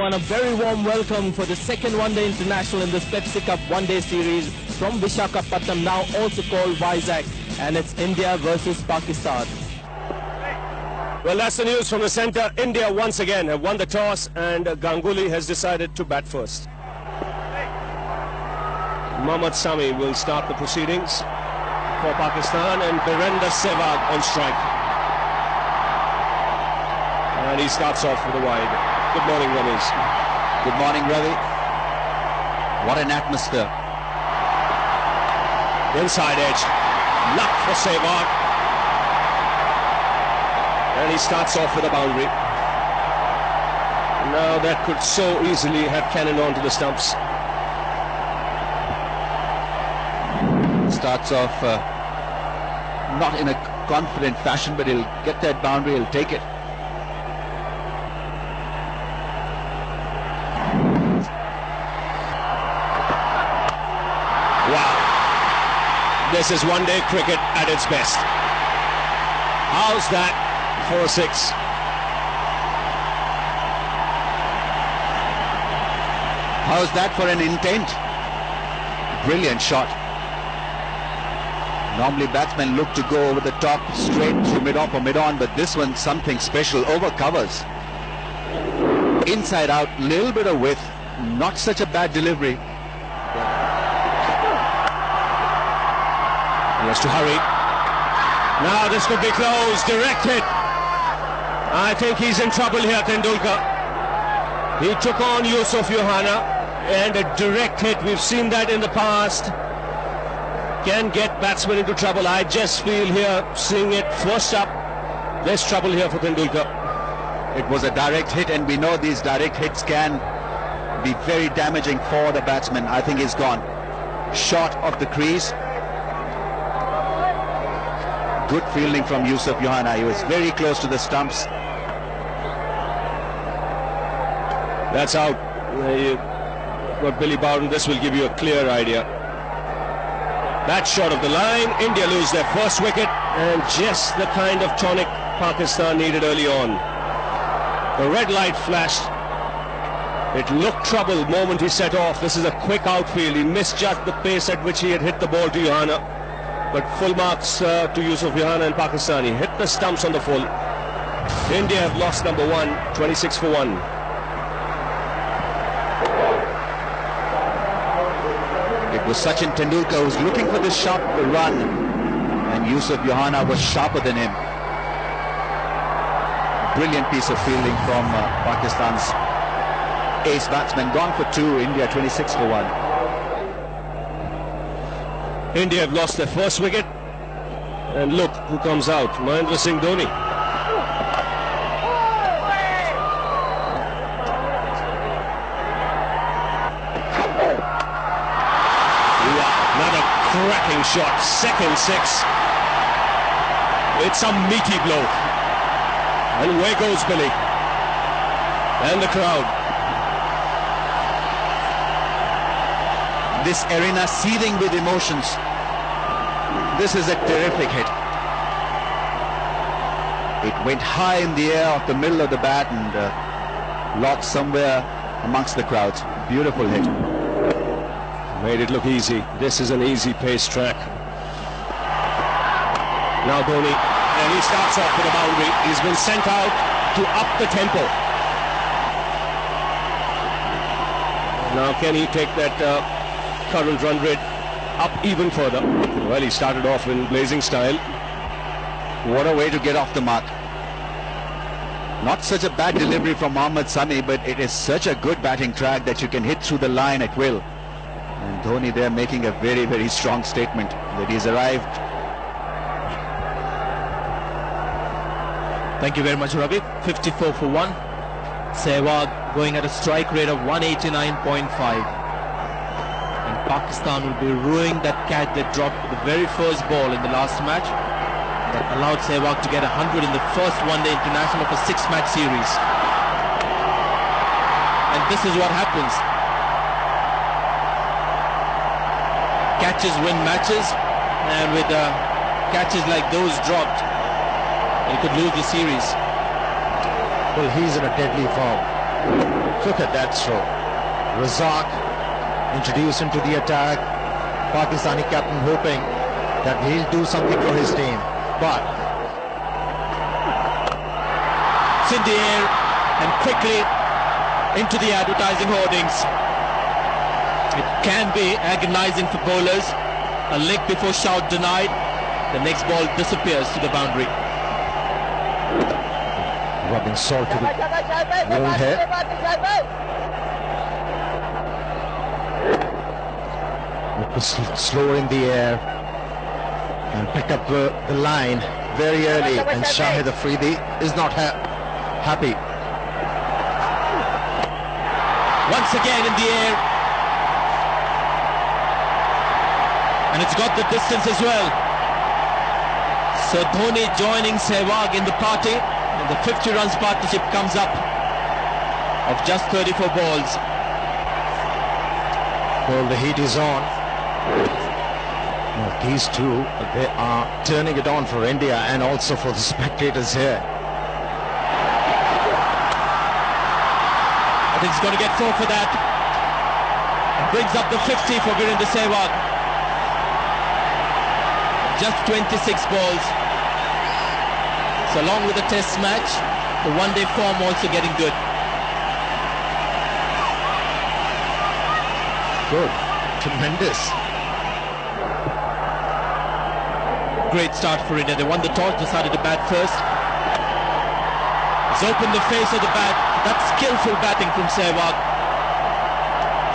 everyone, a very warm welcome for the second one-day international in this Pepsi Cup one-day series from Visakhapatnam, now also called Vizag, and it's India versus Pakistan. Well, that's the news from the centre. India once again have won the toss and Ganguly has decided to bat first. Mohammad Sami will start the proceedings for Pakistan and Virender Sehwag on strike. And he starts off with a wide. Good morning, Ramesh. Good morning, Ravi. What an atmosphere. Inside edge. Luck for Sehwag. And he starts off with a boundary. Now that could so easily have cannoned onto the stumps. Starts off not in a confident fashion, but he'll get that boundary, he'll take it. Wow. This is one-day cricket at its best. How's that for a six? How's that for an intent? Brilliant shot. Normally batsmen look to go over the top, straight through mid-off or mid-on, but this one's something special, over covers. Inside out, little bit of width, not such a bad delivery. He has to hurry. Now this could be close, direct hit. I think he's in trouble here, Tendulkar. He took on Yusuf Yohana and a direct hit, we've seen that in the past, can get batsmen into trouble. I just feel here, seeing it first up, there's trouble here for Tendulkar. It was a direct hit, and we know these direct hits can be very damaging for the batsman. I think he's gone. Short of the crease. Good fielding from Yusuf Yohana. He was very close to the stumps. That's out. Got Billy Bowden. This will give you a clear idea. That's short of the line. India lose their first wicket, and just the kind of tonic Pakistan needed early on. The red light flashed. It looked trouble the moment he set off. This is a quick outfield. He misjudged the pace at which he had hit the ball to Yohana. But full marks to Yusuf Yohana and Pakistan. He hit the stumps on the full. India have lost number one, 26 for 1. It was Sachin Tendulkar who was looking for this sharp run, and Yusuf Yohana was sharper than him. Brilliant piece of fielding from Pakistan's ace batsman. Gone for 2, India 26 for 1. India have lost their first wicket, and look who comes out, Mahendra Singh Dhoni. Another cracking shot, second six. It's a meaty blow, and where goes Billy and the crowd. This arena seething with emotions. This is a terrific hit. It went high in the air off the middle of the bat and lodged somewhere amongst the crowds. Beautiful hit. Made it look easy. This is an easy pace track. Now Dhoni, and he starts off with a boundary. He's been sent out to up the tempo. Now can he take that current run rate up even further? Well, he started off in blazing style. What a way to get off the mark. Not such a bad delivery from Mohammad Sami, but it is such a good batting track that you can hit through the line at will. And Dhoni there making a very, very strong statement that he's arrived. Thank you very much, Ravi. 54 for 1. Sehwag going at a strike rate of 189.5. And Pakistan will be ruining that catch that dropped the very first ball in the last match. That allowed Sehwag to get 100 in the first one-day international of a 6-match series. And this is what happens. Catches win matches, and with catches like those dropped, he could lose the series. Well, he's in a deadly form. Look at that throw. Razak introduced into the attack. Pakistani captain hoping that he'll do something for his team. But It's in the air and quickly into the advertising hoardings. It can be agonizing for bowlers. A leg before shout denied. The next ball disappears to the boundary. rubbing salt to the wound here. It was slower in the air and picked up the line very early, and Shahid Afridi is not happy. Once again in the air, and it's got the distance as well. So Dhoni joining Sehwag in the party, and the 50 runs partnership comes up of just 34 balls. Well, the heat is on. Now, these two, they are turning it on for India and also for the spectators here. I think he's going to get 4 for that. And brings up the 50 for Virendra Sehwag. Just 26 balls. So along with the test match, the one-day form also getting good. Good. Tremendous. Great start for India. They won the toss, decided to bat first. It's opened the face of the bat. That's skillful batting from Sehwag.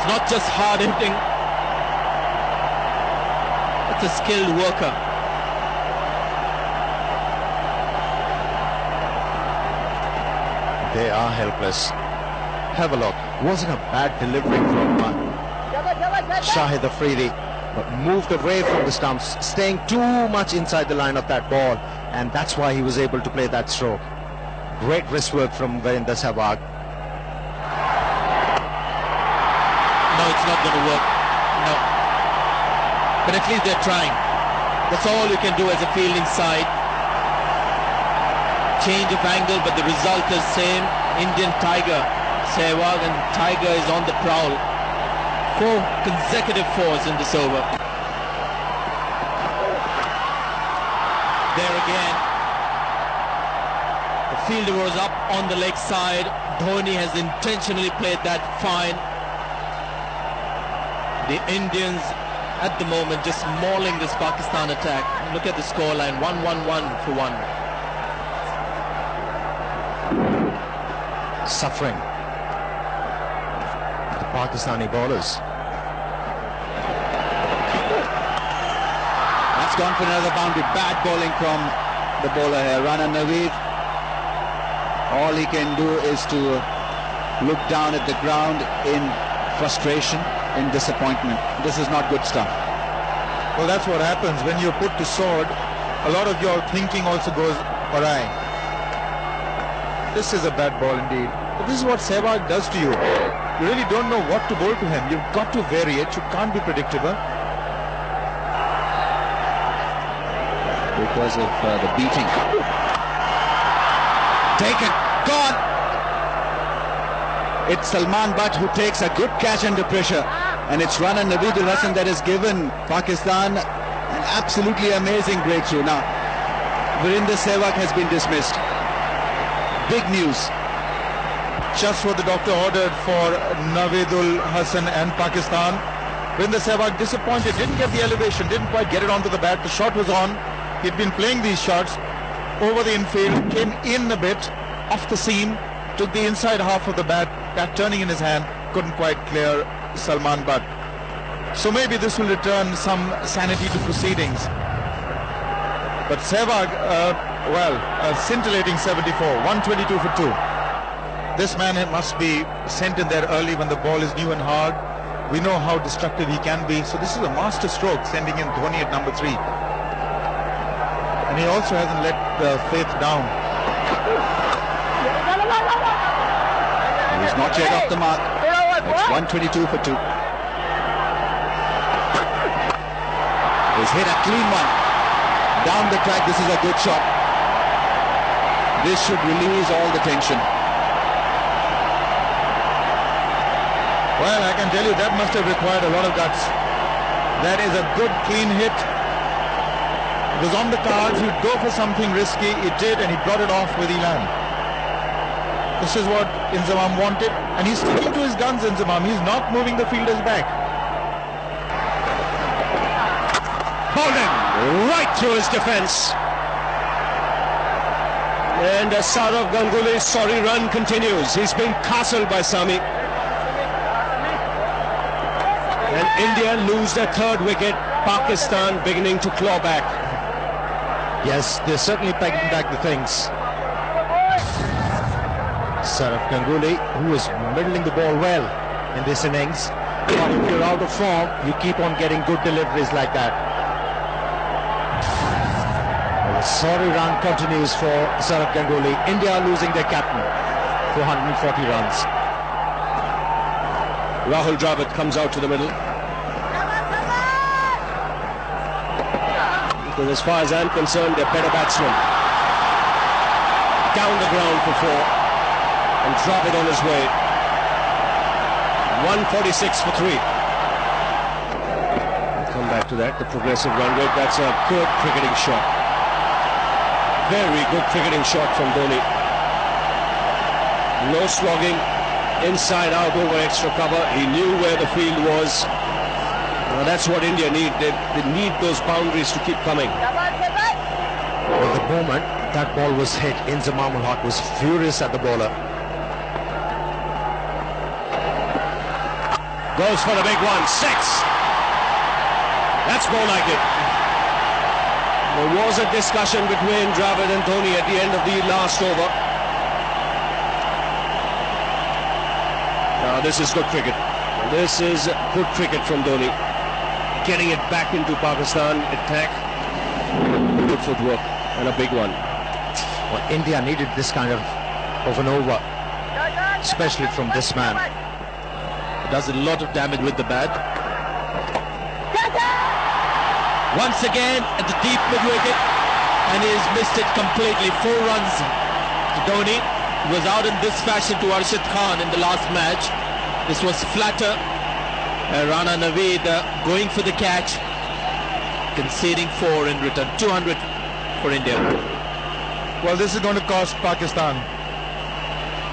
It's not just hard hitting. It's a skilled worker. They are helpless. Have a look. Wasn't a bad delivery from Shahid Afridi, but moved away from the stumps, staying too much inside the line of that ball, and that's why he was able to play that stroke. Great wrist work from Virendra Sehwag. No, it's not going to work. No. But at least they're trying. That's all you can do as a fielding side. Change of angle, but the result is same. Indian Tiger, Sehwag, and Tiger is on the prowl. 4 consecutive 4s in this over. There again. The fielder was up on the leg side. Dhoni has intentionally played that fine. The Indians at the moment just mauling this Pakistan attack. Look at the scoreline, 1-1-1 for 1. Suffering. The Pakistani bowlers. That's gone for another boundary. Bad bowling from the bowler here. Rana Naveed. All he can do is to look down at the ground in frustration, in disappointment. This is not good stuff. Well, that's what happens when you're put to sword. A lot of your thinking also goes awry. This is a bad ball indeed. But this is what Sehwag does to you. You really don't know what to bowl to him. You've got to vary it. You can't be predictable. Because of the beating. Taken. Gone. It's Salman Butt who takes a good catch under pressure. And it's Rana Naveedul Hasan that has given Pakistan an absolutely amazing breakthrough. Now, Virendra Sehwag has been dismissed. Big news. Just what the doctor ordered for Naveedul Hasan and Pakistan. Virendra Sehwag disappointed, didn't get the elevation, didn't quite get it onto the bat. The shot was on. He'd been playing these shots over the infield, came in a bit, off the seam, took the inside half of the bat turning in his hand, couldn't quite clear Salman Butt. So maybe this will return some sanity to proceedings. But Sehwag, a scintillating 74, 122 for 2. This man must be sent in there early when the ball is new and hard. We know how destructive he can be. So this is a master stroke, sending in Dhoni at number 3. And he also hasn't let the faith down. He's not yet off the mark. It's 122 for 2. He's hit a clean one. Down the track, this is a good shot. This should release all the tension. Well, I can tell you that must have required a lot of guts. That is a good clean hit. It was on the cards. He'd go for something risky. He did, and he brought it off with elan. This is what Inzamam wanted, and he's sticking to his guns, Inzamam. He's not moving the fielders back. Bowled right through his defence. And Saurav Ganguly's sorry run continues. He's been castled by Sami. And India lose their third wicket. Pakistan beginning to claw back. Yes, they're certainly pegging back the things. Saurav Ganguly, who is middling the ball well in this innings. But if you're out of form, you keep on getting good deliveries like that. Well, the sorry run continues for Saurav Ganguly. India losing their captain for 140 runs. Rahul Dravid comes out to the middle. Because as far as I'm concerned, they're better batsmen. Down the ground for 4. And Dravid on his way. 146 for 3. We'll come back to that, the progressive run rate. That's a good cricketing shot. Very good cricketing shot from Dhoni. No slogging. Inside out over extra cover. He knew where the field was. Well, that's what India need. They need those boundaries to keep coming. Well, the moment that ball was hit, Inzamam ul Haq was furious at the bowler. Goes for the big one. 6. That's more like it. There was a discussion between Dravid and Dhoni at the end of the last over. Now this is good cricket. This is good cricket from Dhoni. Getting it back into Pakistan attack. Good footwork and a big one. Well, India needed this kind of an over, especially from this man. Does a lot of damage with the bat. Once again at the deep mid wicket, and he's missed it completely. 4 runs to Dhoni. He was out in this fashion to Arshad Khan in the last match. This was flatter. Rana Naveed going for the catch, conceding 4 in return. 200 for India. Well, this is going to cost Pakistan.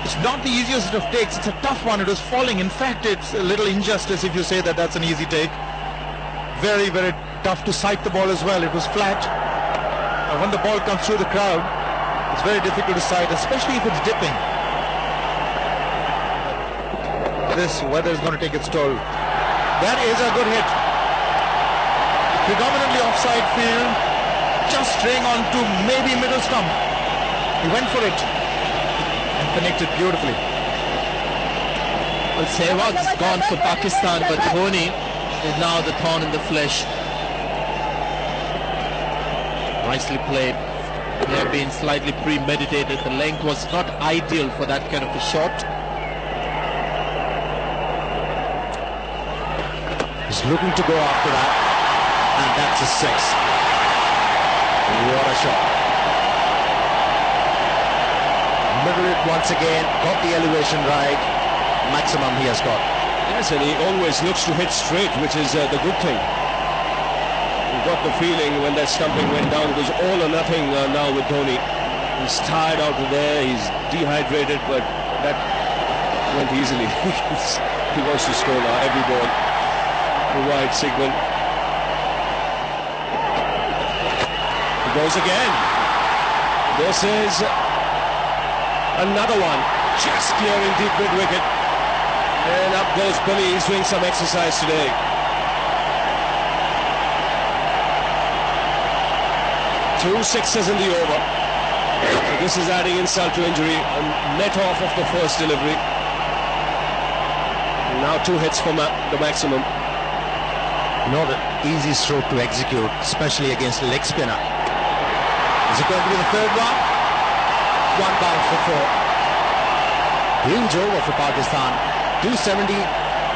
It's not the easiest of takes. It's a tough one. It was falling. In fact, it's a little injustice if you say that that's an easy take. Very, very tough to sight the ball as well. It was flat. And when the ball comes through the crowd, it's very difficult to sight, especially if it's dipping. This weather is going to take its toll. That is a good hit. Predominantly offside field, just straying on to maybe middle stump. He went for it and connected beautifully. Well, Sehwag's gone for Pakistan, but Dhoni is now the thorn in the flesh. Nicely played. May have been slightly premeditated. The length was not ideal for that kind of a shot. He's looking to go after that, and that's a 6. What a shot. Middle it once again, got the elevation right. Maximum he has got. Yes, and he always looks to hit straight, which is the good thing. You got the feeling when that stumping went down, it was all or nothing now with Dhoni. He's tired out of there, he's dehydrated, but that went easily. He wants to score now, every ball. The wide signal. He goes again. This is another one. Just clearing deep mid wicket. And up goes Billy. He's doing some exercise today. Two 6s in the over. So this is adding insult to injury. A net off of the first delivery. And now 2 hits for the maximum. Not an easy stroke to execute, especially against a leg spinner. Is it going to be the third one? 1 bound for 4. Huge over for Pakistan. 270,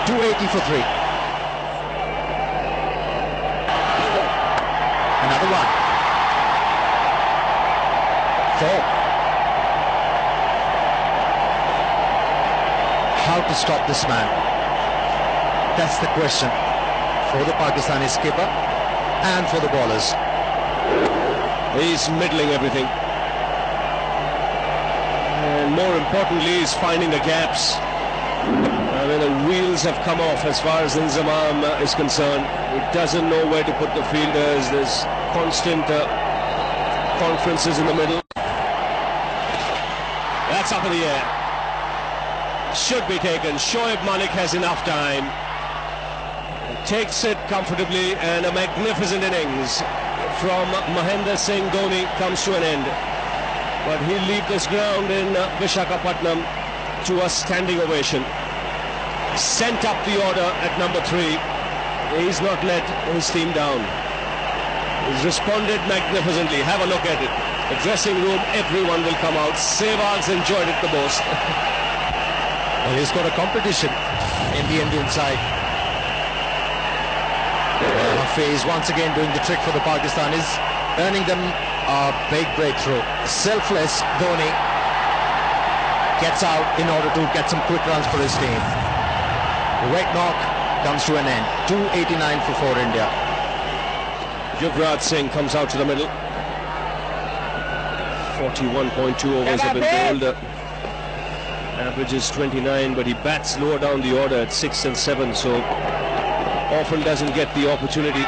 280 for 3. Another one. 4. How to stop this man? That's the question for the Pakistani skipper and for the bowlers. He's middling everything. And more importantly, he's finding the gaps. I mean, the wheels have come off as far as Inzamam is concerned. He doesn't know where to put the fielders. There's constant conferences in the middle. That's up in the air. Should be taken. Shoaib Malik has enough time. Takes it comfortably, and a magnificent innings from Mahendra Singh Dhoni comes to an end. But he'll leave this ground in Visakhapatnam to a standing ovation. Sent up the order at number 3. He's not let his team down. He's responded magnificently. Have a look at it. The dressing room, everyone will come out. Sehwag's enjoyed it the most. Well, he's got a competition in the Indian side. Hafiz once again doing the trick for the Pakistanis, earning them a big breakthrough. Selfless Dhoni gets out in order to get some quick runs for his team. The wet knock comes to an end. 289 for India. Yuvraj Singh comes out to the middle. 41.2 overs have been bowled. Average is 29, but he bats lower down the order at 6 and 7, so often doesn't get the opportunity.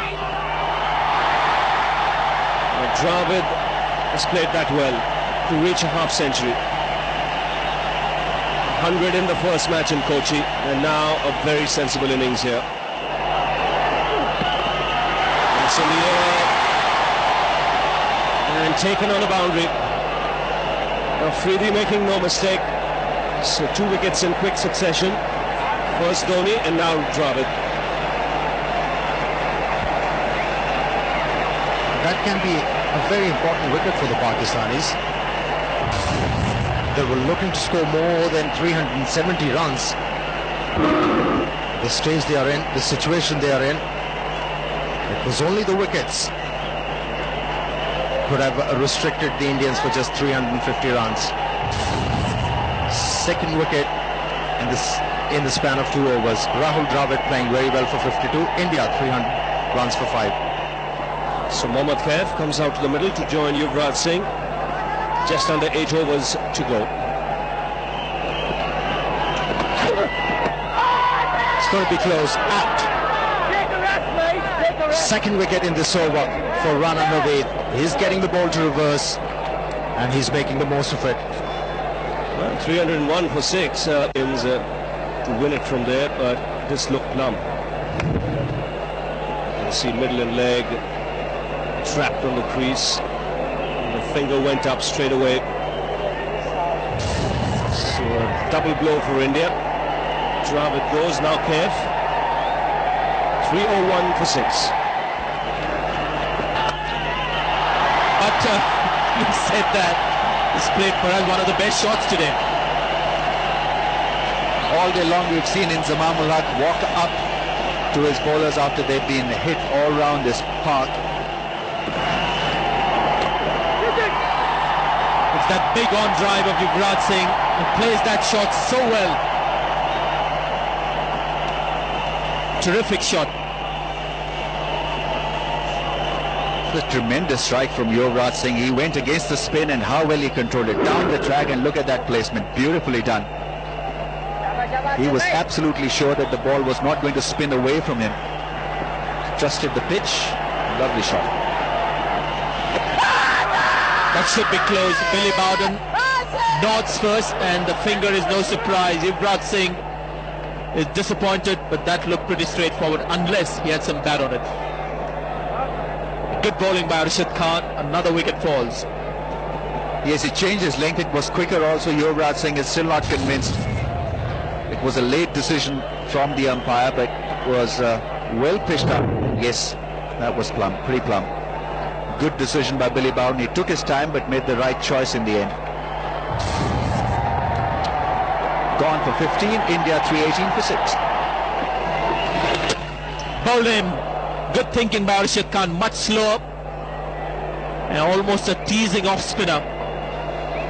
Dravid has played that well to reach a half century. 100 in the first match in Kochi, and now a very sensible innings here. It's in the air and taken on a boundary. Afridi making no mistake. So 2 wickets in quick succession. First Dhoni and now Dravid. That can be a very important wicket for the Pakistanis. They were looking to score more than 370 runs. The stage they are in, the situation they are in, it was only the wickets could have restricted the Indians for just 350 runs. Second wicket in the span of 2 overs. Rahul Dravid playing very well for 52. India 300 runs for 5. So Mohammad Kaif comes out to the middle to join Yuvraj Singh. Just under 8 overs to go. It's going to be close. Out. Second wicket in this over for Rana Naveed. He's getting the ball to reverse and he's making the most of it. Well, 301 for 6 to win it from there, but this looked plumb. You see middle and leg trapped on the crease. The finger went up straight away. So a double blow for India. Dravid goes, now Kaif. 301 for 6. But you said that he's played perhaps one of the best shots today. All day long we've seen Inzamam ul Haq walk up to his bowlers after they've been hit all round this park. It's that big on drive of Yuvraj Singh who plays that shot so well. Terrific shot. A tremendous strike from Yuvraj Singh. He went against the spin and how well he controlled it. Down the track, and look at that placement. Beautifully done. He was absolutely sure that the ball was not going to spin away from him. Trusted the pitch. Lovely shot. That should be close. Billy Bowden nods first, and the finger is no surprise. Yuvraj Singh is disappointed, but that looked pretty straightforward, unless he had some bat on it. Good bowling by Rashid Khan. Another wicket falls. Yes, he changed his length. It was quicker also. Yuvraj Singh is still not convinced. It was a late decision from the umpire, but it was well pitched up. Yes, that was plumb, pretty plumb. Good decision by Billy Bowden. He took his time but made the right choice in the end. Gone for 15, India 318 for 6. Bowled him. Good thinking by Rashid Khan. Much slower. And almost a teasing off spinner.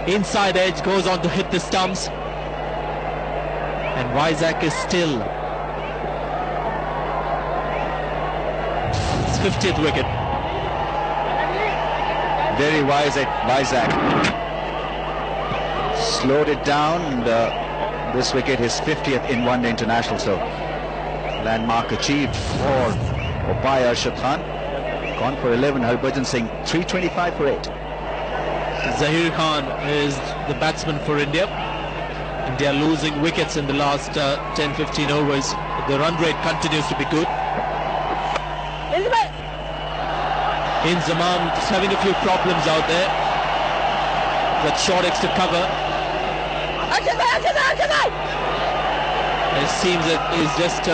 Inside edge goes on to hit the stumps. And Vizag is still 50th wicket. Very wise by Zach. Slowed it down, and this wicket is 50th in one-day international. So landmark achieved by Arshad Khan. Gone for 11. Harbhajan Singh 325 for 8. Zaheer Khan is the batsman for India. India losing wickets in the last 10-15 overs. The run rate continues to be good. Zaman just having a few problems out there. That short extra cover. It seems that he's just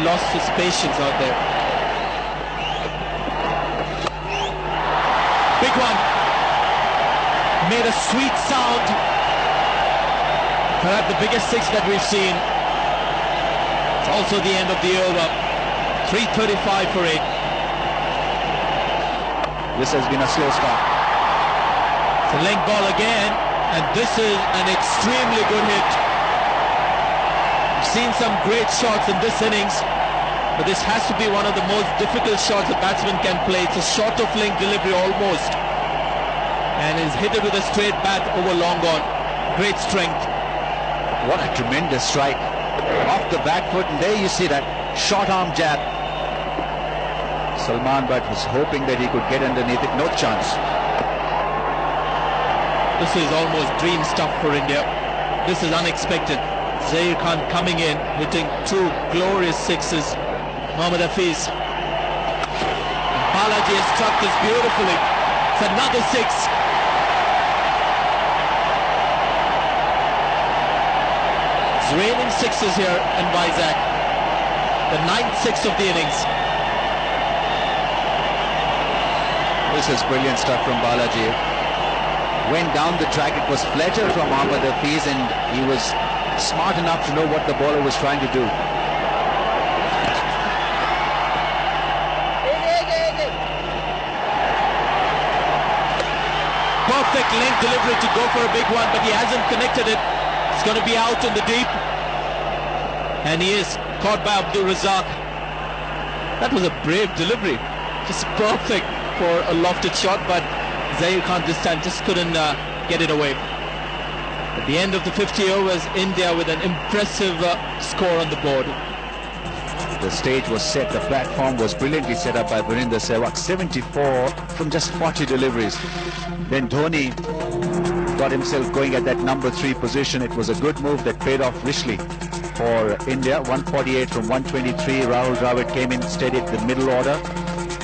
lost his patience out there. Big one. Made a sweet sound. Perhaps the biggest six that we've seen. It's also the end of the over. 335 for 8. This has been a slow start. It's a length ball again, and this is an extremely good hit. We've seen some great shots in this innings, but this has to be one of the most difficult shots a batsman can play. It's a short of length delivery almost, and he's hit it with a straight bat over long on. Great strength. What a tremendous strike. Off the back foot, and there you see that short arm jab. Salman Butt was hoping that he could get underneath it. No chance. This is almost dream stuff for India. This is unexpected. Zaheer Khan coming in, hitting two glorious sixes. Mohammad Hafiz. Balaji has struck this beautifully. It's another six. It's raining sixes here in Vizag. The 9th six of the innings. This is brilliant stuff from Balaji. Went down the track. It was pleasure from Mohammad Hafiz, and he was smart enough to know what the bowler was trying to do. Perfect length delivery to go for a big one, but he hasn't connected it. It's going to be out in the deep, and he is caught by Abdul Razak. That was a brave delivery, just perfect for a lofted shot, but Zaheer Khan this time just couldn't get it away. At the end of the 50 overs, India with an impressive score on the board. The stage was set, the platform was brilliantly set up by Virender Sehwag. 74 from just 40 deliveries. Then Dhoni got himself going at that number 3 position. It was a good move that paid off richly for India. 148 from 123. Rahul Dravid came in, steadied the middle order.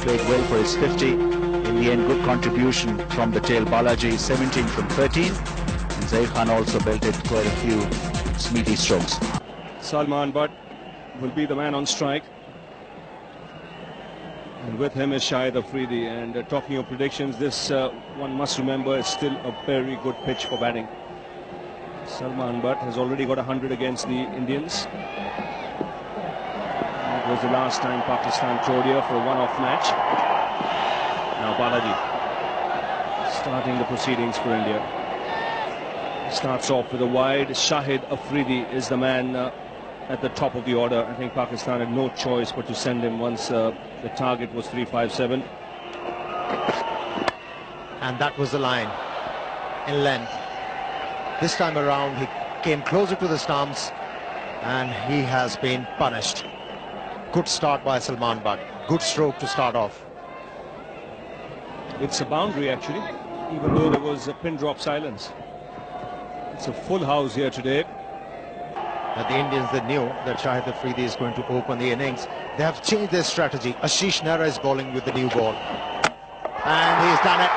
Played well for his 50. In the end, good contribution from the tail. Balaji 17 from 13. And Zaheer Khan also belted quite a few meaty strokes. Salman Butt will be the man on strike. And with him is Shahid Afridi. And talking of predictions, this one must remember is still a very good pitch for batting. Salman Butt has already got 100 against the Indians. It was the last time Pakistan toured here for a one-off match. Now Balaji starting the proceedings for India. Starts off with a wide. Shahid Afridi is the man at the top of the order. I think Pakistan had no choice but to send him once the target was 357. And that was the line in length. This time around he came closer to the stumps and he has been punished. Good start by Salman Butt. Good stroke to start off. It's a boundary actually, even though there was a pin drop silence. It's a full house here today. And the Indians, they knew that Shahid Afridi is going to open the innings. They have changed their strategy. Ashish Nehra is bowling with the new ball. And he's done it.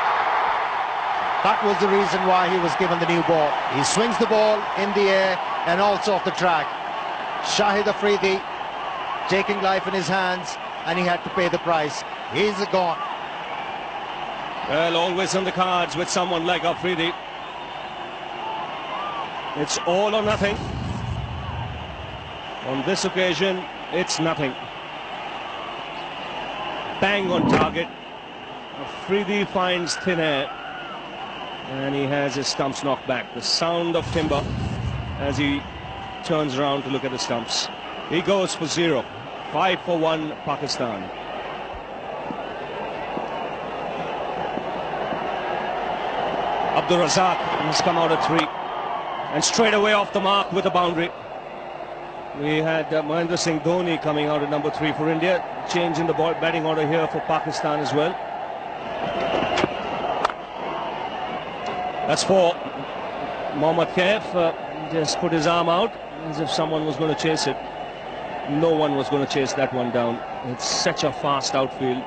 That was the reason why he was given the new ball. He swings the ball in the air and also off the track. Shahid Afridi taking life in his hands, and he had to pay the price. He's gone. Well, always on the cards with someone like Afridi. It's all or nothing. On this occasion, it's nothing. Bang on target. Afridi finds thin air. And he has his stumps knocked back. The sound of timber as he turns around to look at the stumps. He goes for 0. 5 for 1 Pakistan. Abdul Razak has come out at 3 and straight away off the mark with a boundary. We had Mahendra Singh Dhoni coming out at number 3 for India. Change in the batting order here for Pakistan as well. That's 4. Mohammad Kaif just put his arm out as if someone was going to chase it. No one was going to chase that one down. It's such a fast outfield.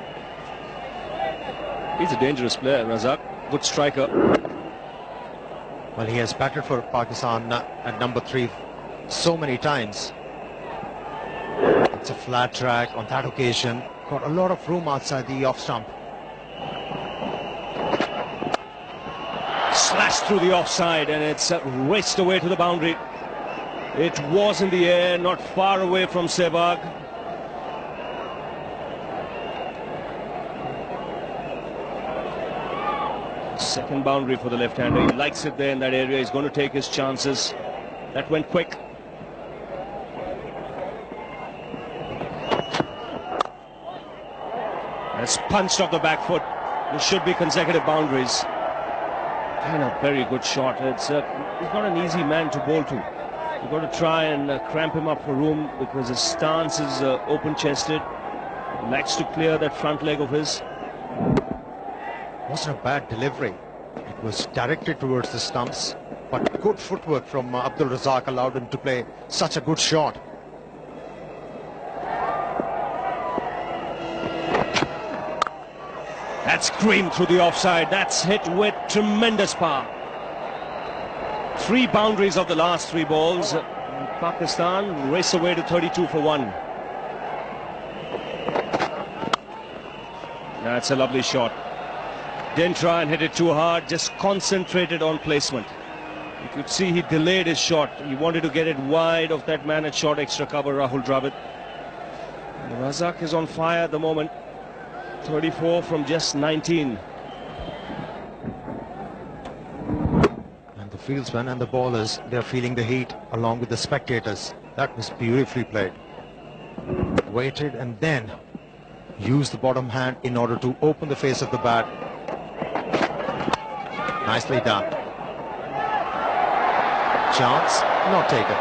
He's a dangerous player, Razak. Good striker. Well, he has batted for Pakistan at number 3 so many times. It's a flat track on that occasion. Got a lot of room outside the off stump. Slashed through the offside and it's raced away to the boundary. It was in the air, not far away from Sehwag. Second boundary for the left-hander. He likes it there in that area. He's going to take his chances. That went quick. That's punched off the back foot. There should be consecutive boundaries. And a very good shot. He's not an easy man to bowl to. You've got to try and cramp him up for room because his stance is open-chested. He likes to clear that front leg of his. Wasn't a bad delivery. It was directed towards the stumps, but good footwork from Abdul Razak allowed him to play such a good shot. That's screamed through the offside. That's hit with tremendous power. 3 boundaries of the last 3 balls. And Pakistan race away to 32 for 1. That's a lovely shot. Didn't try and hit it too hard, just concentrated on placement. You could see he delayed his shot. He wanted to get it wide of that man at short extra cover, Rahul Dravid. And Razak is on fire at the moment. 34 from just 19. And the fieldsmen and the bowlers, they're feeling the heat along with the spectators. That was beautifully played. Waited and then used the bottom hand in order to open the face of the bat. Nicely done. Chance not taken.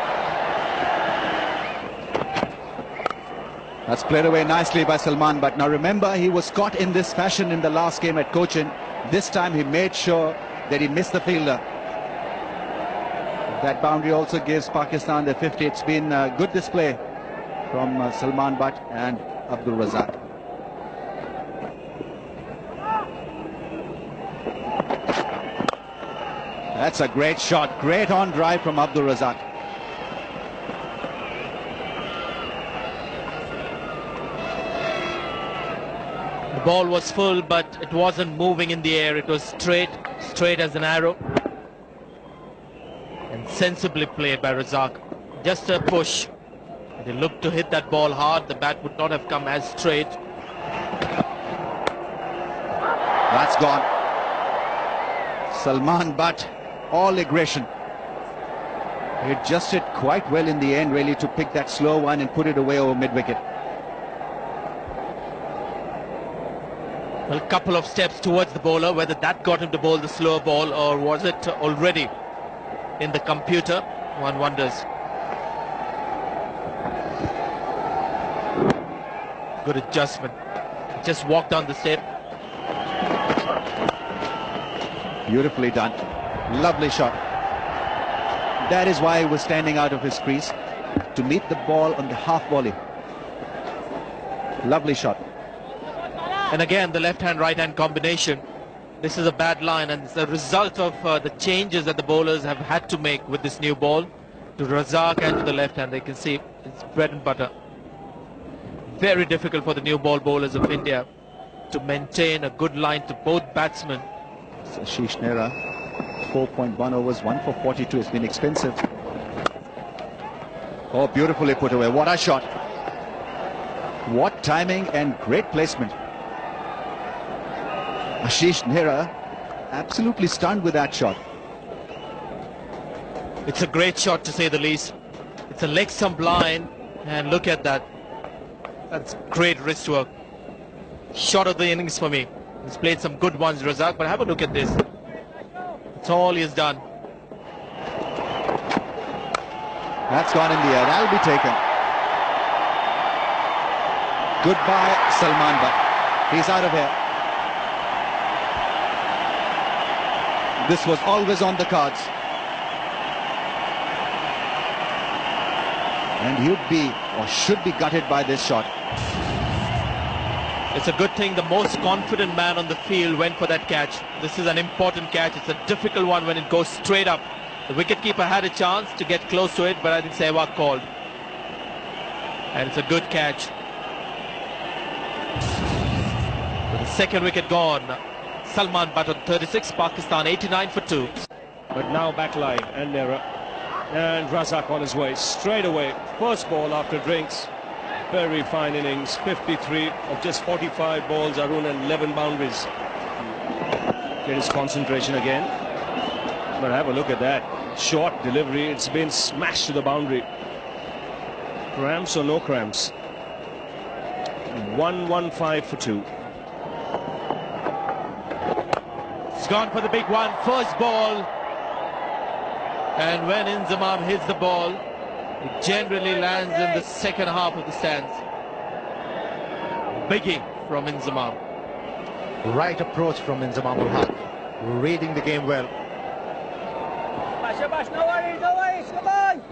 That's played away nicely by Salman, but now remember, he was caught in this fashion in the last game at Cochin. This time he made sure that he missed the fielder. That boundary also gives Pakistan the 50. It's been a good display from Salman Butt and Abdul Razak. That's a great shot, great on drive from Abdul Razak. The ball was full, but it wasn't moving in the air. It was straight as an arrow. And sensibly played by Razak. Just a push. They looked to hit that ball hard. The bat would not have come as straight. That's gone. Salman Butt, all aggression. He adjusted quite well in the end, really, to pick that slow one and put it away over mid-wicket. Well, a couple of steps towards the bowler, whether that got him to bowl the slower ball or was it already in the computer, one wonders. Good adjustment. Just walked down the step. Beautifully done. Lovely shot. That is why he was standing out of his crease, to meet the ball on the half volley. Lovely shot. And again, the left-hand, right-hand combination. This is a bad line, and it's a result of the changes that the bowlers have had to make with this new ball to Razak and to the left hand. They can see it's bread and butter. Very difficult for the new ball bowlers of India to maintain a good line to both batsmen. Ashish Nehra, 4.1 overs, 1 for 42. It's been expensive. Oh, beautifully put away. What a shot. What timing and great placement. Ashish Nehra absolutely stunned with that shot. It's a great shot, to say the least. It's a leg stump line, and look at that. That's great wrist work. Shot of the innings for me. He's played some good ones, Razak, but have a look at this. That's all he has done. That's gone in the air. That'll be taken. Goodbye, Salman Butt. He's out of here. This was always on the cards. And he'd be, or should be, gutted by this shot. It's a good thing the most confident man on the field went for that catch. This is an important catch. It's a difficult one when it goes straight up. The wicketkeeper had a chance to get close to it, but I think Sehwag called. And it's a good catch. With the second wicket gone, Salman Butt on 36, Pakistan 89 for 2. But now back line and Nehra. And Razak on his way straight away. First ball after drinks. Very fine innings. 53 of just 45 balls, Arun, and 11 boundaries. Get his concentration again. But have a look at that. Short delivery. It's been smashed to the boundary. Cramps or no cramps? 115 for 2. It's gone for the big one. First ball. And when Inzamam hits the ball, it generally lands in the second half of the stands. Biggie from Inzamam. Right approach from Inzamam ul Haq. Reading the game well.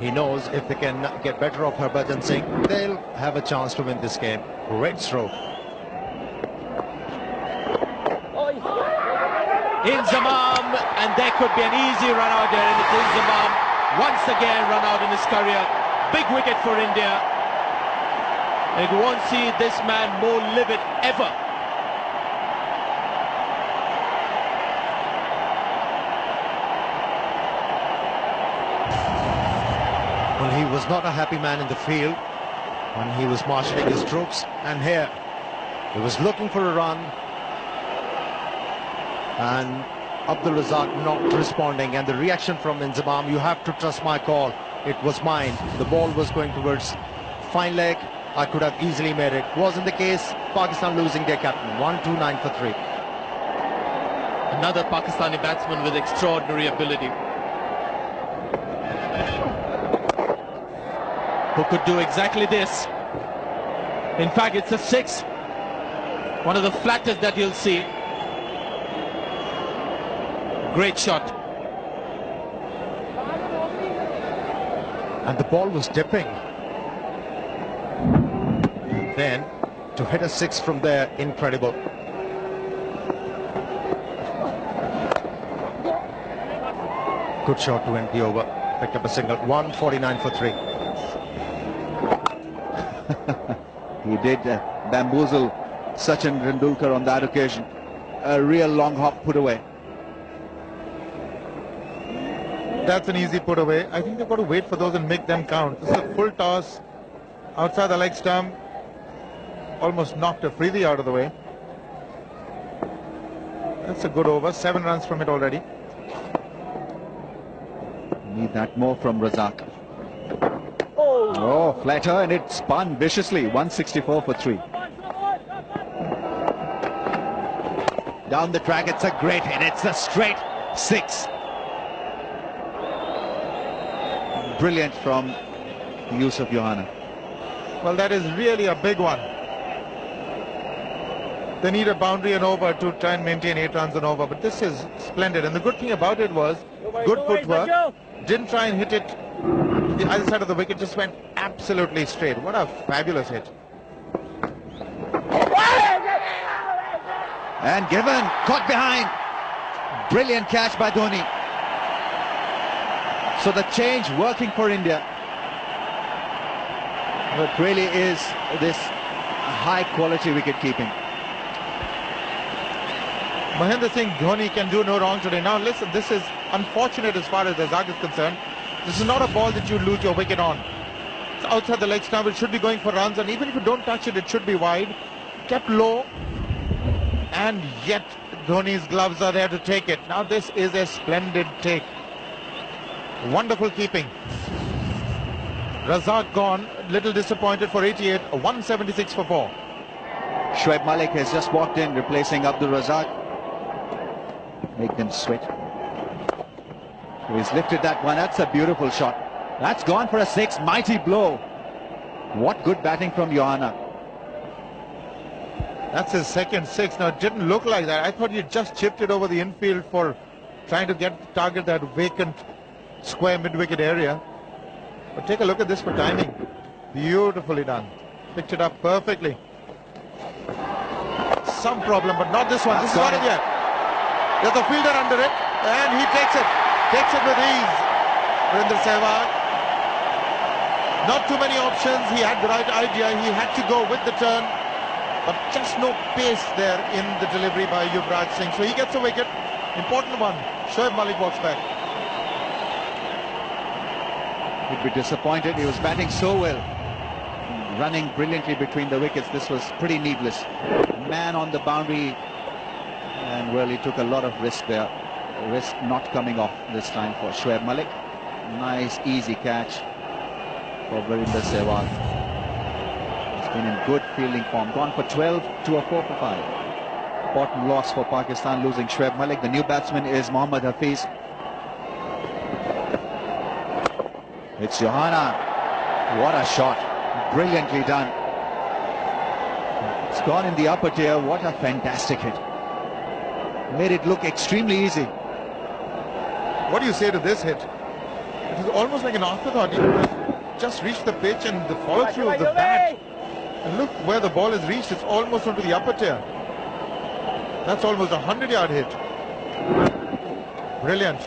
He knows if they can get better of Harbhajan Singh, they'll have a chance to win this game. Great stroke. Inzamam, and there could be an easy run out there, and it's Inzamam once again run out in his career. Big wicket for India. And you won't see this man more livid ever. Well, he was not a happy man in the field when he was marshalling his troops, and here he was looking for a run, and Abdul Razak not responding, and the reaction from Inzamam, you have to trust my call, it was mine. The ball was going towards fine leg, I could have easily made it. Wasn't the case. Pakistan losing their captain. 1-2-9 for 3. Another Pakistani batsman with extraordinary ability, who could do exactly this. In fact, it's a 6. One of the flattest that you'll see. Great shot. And the ball was dipping. And then to hit a 6 from there, incredible. Good shot to end the over. Picked up a single. 149 for 3. He did bamboozle Sachin Tendulkar on that occasion. A real long hop put away. That's an easy put away. I think they've got to wait for those and make them count. This is a full toss outside the leg stump. Almost knocked Afridi out of the way. That's a good over. 7 runs from it already. Need that more from Razak. Oh, flatter, and it spun viciously. 164 for 3. Down the track, it's a great hit. It's a straight 6. Brilliant from Yusuf Johanna. Well, that is really a big one. They need a boundary and over to try and maintain 8 runs and over, but this is splendid. And the good thing about it was good footwork. Didn't try and hit it the other side of the wicket, just went absolutely straight. What a fabulous hit. And given, caught behind. Brilliant catch by Dhoni. So the change working for India. But really is this high quality wicket keeping. Mahendra Singh Dhoni can do no wrong today. Now listen, this is unfortunate as far as Razak is concerned. This is not a ball that you lose your wicket on. It's outside the leg stump. It should be going for runs, and even if you don't touch it, it should be wide. Kept low, and yet Dhoni's gloves are there to take it. Now this is a splendid take. Wonderful keeping. Razak gone, little disappointed for 88, 176 for 4. Shoaib Malik has just walked in, replacing Abdul Razak. Make them sweat. He's lifted that one. That's a beautiful shot. That's gone for a 6. Mighty blow. What good batting from Johanna. That's his second 6. Now, it didn't look like that. I thought he just chipped it over the infield for trying to target that vacant square mid-wicket area. But take a look at this for timing. Beautifully done. Picked it up perfectly. Some problem, but not this one. This is not it yet. There's a fielder under it, and he takes it. Takes it with ease. Virender Sehwag. Not too many options. He had the right idea. He had to go with the turn. But just no pace there in the delivery by Yuvraj Singh. So he gets a wicket. Important one. Shoaib Malik walks back. He'd be disappointed. He was batting so well. Running brilliantly between the wickets. This was pretty needless. Man on the boundary. And well, he took a lot of risk there. Risk not coming off this time for Shoaib Malik. Nice, easy catch for Virender Sehwag. He's been in good fielding form. Gone for 12 to a 4 for 5. Important loss for Pakistan, losing Shoaib Malik. The new batsman is Mohammad Hafiz. It's Johanna. What a shot. Brilliantly done. It's gone in the upper tier. What a fantastic hit. Made it look extremely easy. What do you say to this hit? It was almost like an afterthought. He just reached the pitch and the follow through of the bat. And look where the ball has reached. It's almost onto the upper tier. That's almost a 100-yard hit. Brilliant.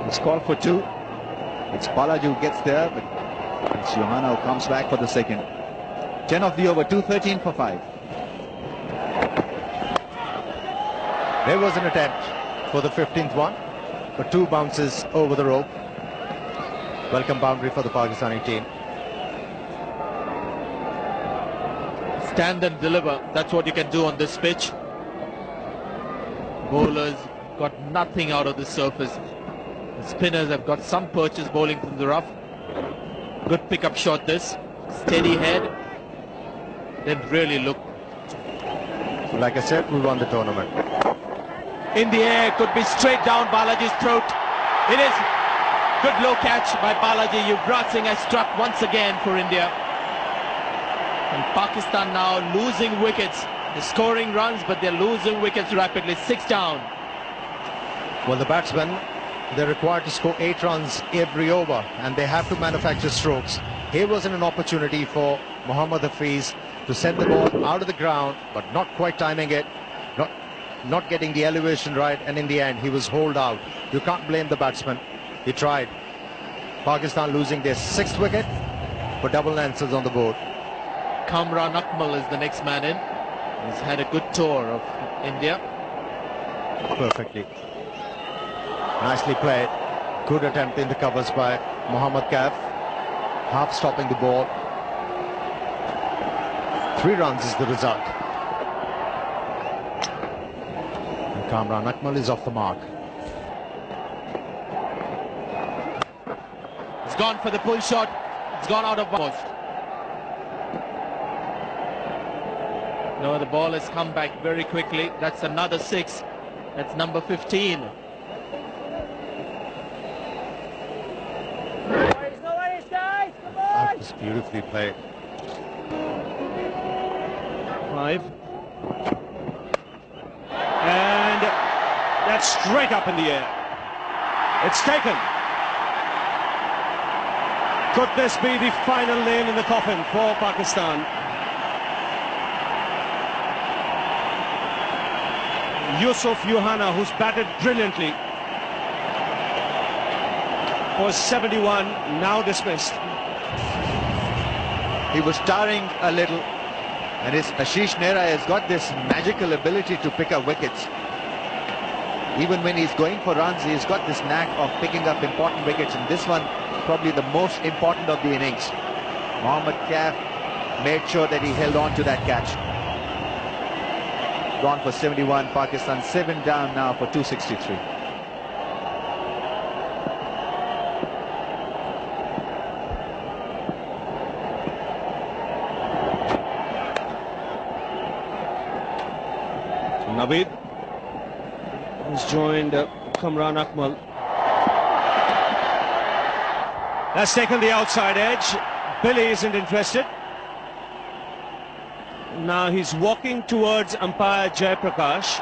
It's called for 2. It's Balaji who gets there, but it's Johanna who comes back for the second. 10 of the over, 213 for 5. There was an attempt for the 15th one, but 2 bounces over the rope. Welcome boundary for the Pakistani team. Stand and deliver. That's what you can do on this pitch. Bowlers got nothing out of the surface. The spinners have got some purchase bowling from the rough. Good pickup shot this. Steady head. They've really looked. Like I said, we won the tournament. In the air, could be straight down Balaji's throat. It is. Good low catch by Balaji. Yuvraj Singh has struck once again for India. And Pakistan now losing wickets. They're scoring runs, but they're losing wickets rapidly. 6 down. Well, the batsmen, they're required to score 8 runs every over, and they have to manufacture strokes. Here wasn't an opportunity for Mohammad Hafiz to send the ball out of the ground, but not quite timing it, not getting the elevation right, and in the end he was holed out. You can't blame the batsman. He tried. Pakistan losing their 6th wicket for double lances on the board. Kamran Akmal is the next man in. He's had a good tour of India. Perfectly. Nicely played. Good attempt in the covers by Mohammad Kaif. Half stopping the ball. 3 runs is the result. And Kamran Akmal is off the mark. It's gone for the pull shot. It's gone out of post. No, the ball has come back very quickly. That's another 6. That's number 15. That was beautifully played. 5. And that's straight up in the air. It's taken. Could this be the final nail in the coffin for Pakistan? Yusuf Johanna, who's batted brilliantly, was 71, now dismissed. He was towering a little, and his Ashish Nehra has got this magical ability to pick up wickets. Even when he's going for runs, he's got this knack of picking up important wickets, and this one probably the most important of the innings. Mohammad Kaif made sure that he held on to that catch. Gone for 71, Pakistan 7 down now for 263. Naveed has joined Kamran Akmal. That's taken the outside edge. Billy isn't interested. Now he's walking towards umpire Jayaprakash.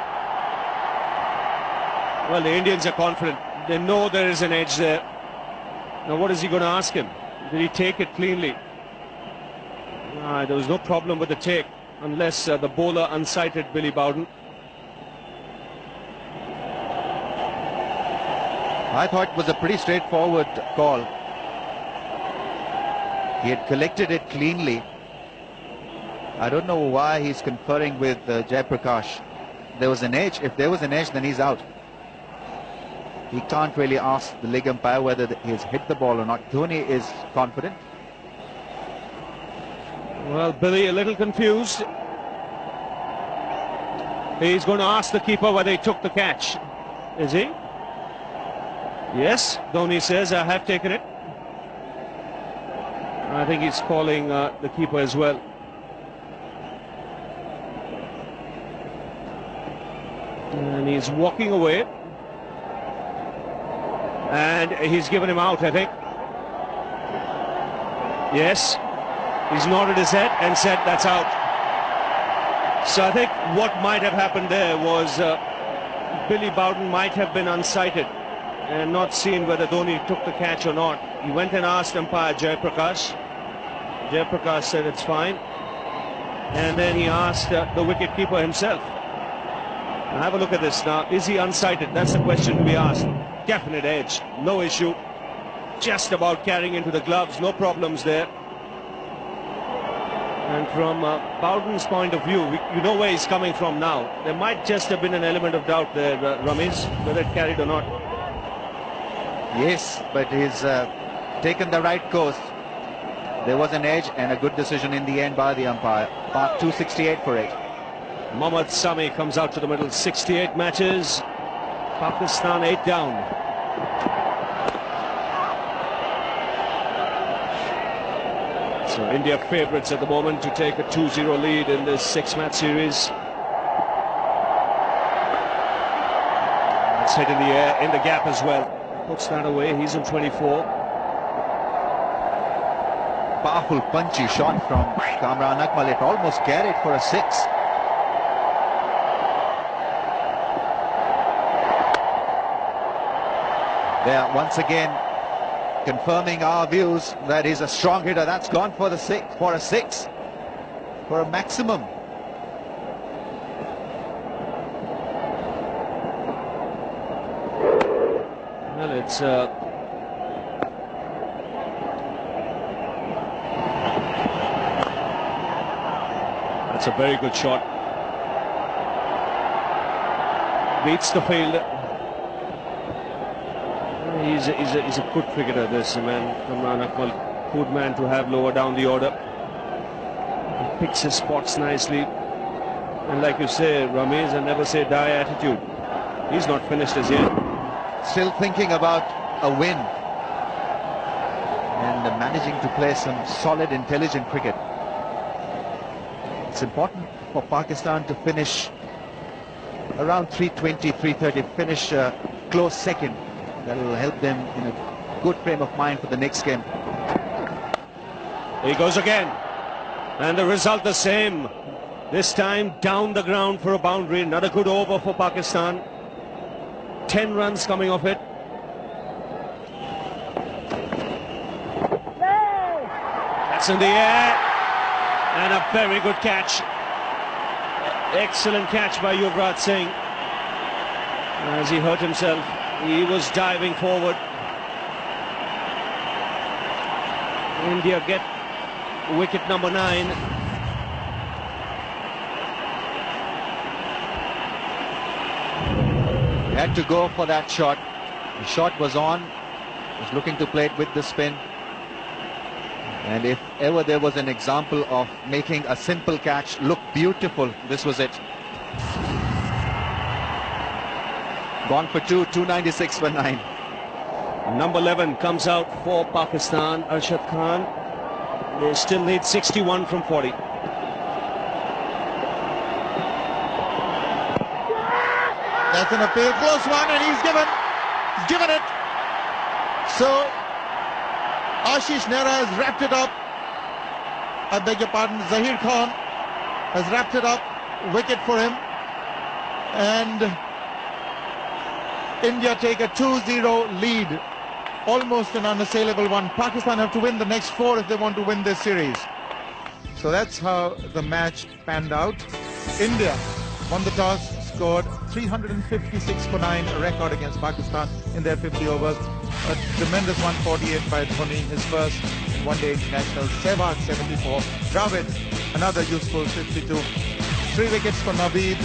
Well, the Indians are confident. They know there is an edge there. Now what is he going to ask him? Did he take it cleanly? There was no problem with the take, unless the bowler unsighted Billy Bowden. I thought it was a pretty straightforward call. He had collected it cleanly. I don't know why he's conferring with Jayaprakash. There was an edge. If there was an edge, then he's out. He can't really ask the leg umpire whether he's hit the ball or not. Dhoni is confident. Well, Billy a little confused. He's going to ask the keeper whether he took the catch. Is he? Yes, Dhoni says, I have taken it. I think he's calling the keeper as well. And he's walking away. And he's given him out, I think. Yes. He's nodded his head and said that's out. So I think what might have happened there was Billy Bowden might have been unsighted and not seen whether Dhoni took the catch or not. He went and asked umpire Jayaprakash. Jayaprakash said it's fine. And then he asked the wicket-keeper himself. Now have a look at this now. Is he unsighted? That's the question to be asked. Definite edge. No issue. Just about carrying into the gloves. No problems there. And from Bowden's point of view, you know where he's coming from now. There might just have been an element of doubt there, Ramesh, whether it carried or not. Yes, but he's taken the right course. There was an edge and a good decision in the end by the umpire. Mark 268 for it. Mohammad Sami comes out to the middle. 68 matches. Pakistan 8 down. So India favourites at the moment to take a 2-0 lead in this 6-match series. It's hit in the air, in the gap as well. Puts that away. He's on 24. Powerful punchy shot from Kamran Akmal. It almost carried for a 6. There once again confirming our views that he's a strong hitter. That's gone for the 6, for a 6, for a maximum. Well, it's that's a very good shot. Beats the field. He's a good cricketer, this man, Kamran Akmal. Good man to have lower down the order. He picks his spots nicely. And like you say, Ramesh, and never say die attitude. He's not finished as yet. Still thinking about a win. And managing to play some solid, intelligent cricket. It's important for Pakistan to finish around 320, 330, finish close second. That will help them in a good frame of mind for the next game. He goes again. And the result the same. This time down the ground for a boundary. Another good over for Pakistan. 10 runs coming off it. That's in the air. And a very good catch. Excellent catch by Yuvraj Singh. As he hurt himself. He was diving forward. India get wicket number 9. He had to go for that shot. The shot was on. Was looking to play it with the spin. And if ever there was an example of making a simple catch look beautiful, this was it. Gone for 2, 296 for 9. Number 11 comes out for Pakistan, Arshad Khan. They still need 61 from 40. That's an appeal, close one, and he's given it. So Ashish Nehra has wrapped it up. I beg your pardon, Zahir Khan has wrapped it up. Wicket for him. And India take a 2-0 lead. Almost an unassailable one. Pakistan have to win the next 4 if they want to win this series. So that's how the match panned out. India won the toss, scored 356 for 9, a record against Pakistan in their 50 overs. A tremendous 148 by Dhoni, his first in one-day international. Sehwag 74, Dravid another useful 52. 3 wickets for Naveed,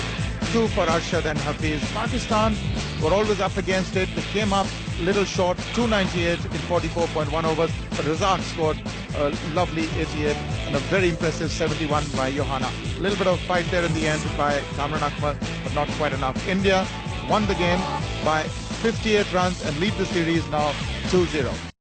2 for Arshad and Hafiz. Pakistan were always up against it. They came up a little short, 298 in 44.1 overs. But Razak scored a lovely 88 and a very impressive 71 by Johanna. A little bit of fight there in the end by Kamran Akmal, but not quite enough. India won the game by 58 runs and lead the series now 2-0.